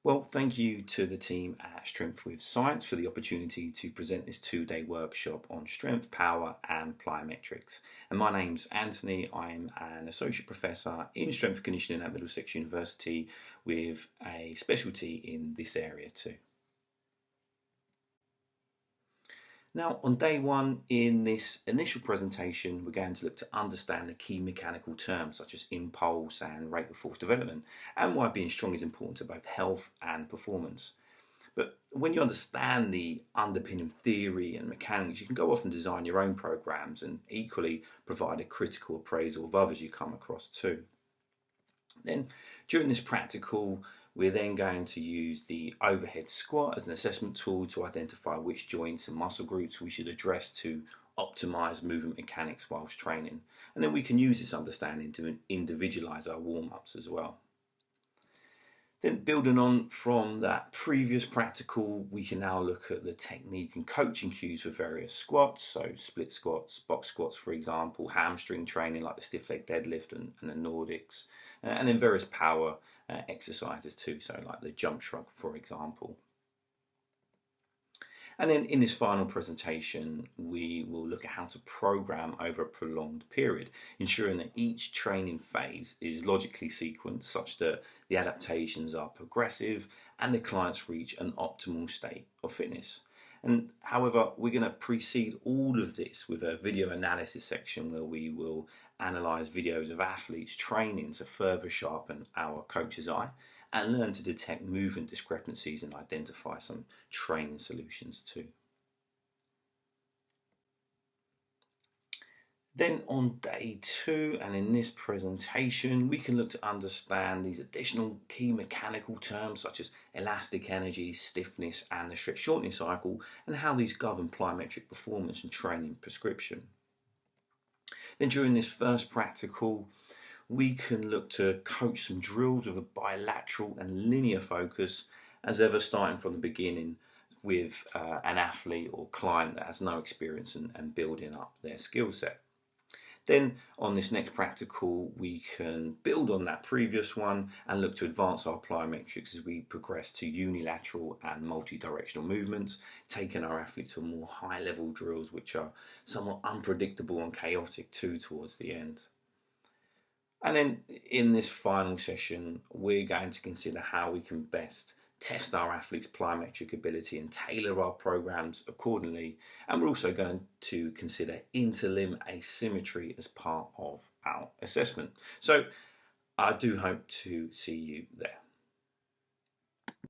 Well, thank you to the team at Strength with Science for the opportunity to present this two-day workshop on strength, power and plyometrics. And my name's Anthony. I'm an associate professor in strength and conditioning at Middlesex University with a specialty in this area too. Now, on day one in this initial presentation, we're going to look to understand the key mechanical terms such as impulse and rate of force development and why being strong is important to both health and performance. But when you understand the underpinning theory and mechanics, you can go off and design your own programs and equally provide a critical appraisal of others you come across too. Then during this practical, we're then going to use the overhead squat as an assessment tool to identify which joints and muscle groups we should address to optimize movement mechanics whilst training. And then we can use this understanding to individualize our warm-ups as well. Then building on from that previous practical, we can now look at the technique and coaching cues for various squats. So split squats, box squats, for example, hamstring training like the stiff leg deadlift and the Nordics, and then various power exercises too, so like the jump shrug, for example. And then in this final presentation, we will look at how to program over a prolonged period, ensuring that each training phase is logically sequenced such that the adaptations are progressive and the clients reach an optimal state of fitness. And however, we're going to precede all of this with a video analysis section where we will analyze videos of athletes training to further sharpen our coach's eye and learn to detect movement discrepancies and identify some training solutions too. Then on day two, and in this presentation, we can look to understand these additional key mechanical terms such as elastic energy, stiffness, and the stretch shortening cycle, and how these govern plyometric performance and training prescription. Then during this first practical, we can look to coach some drills with a bilateral and linear focus, as ever starting from the beginning with an athlete or client that has no experience and building up their skill set. Then on this next practical, we can build on that previous one and look to advance our plyometrics as we progress to unilateral and multi-directional movements, taking our athletes to more high-level drills which are somewhat unpredictable and chaotic too towards the end. And then in this final session, we're going to consider how we can best test our athletes' plyometric ability and tailor our programs accordingly. And we're also going to consider interlimb asymmetry as part of our assessment. So I do hope to see you there.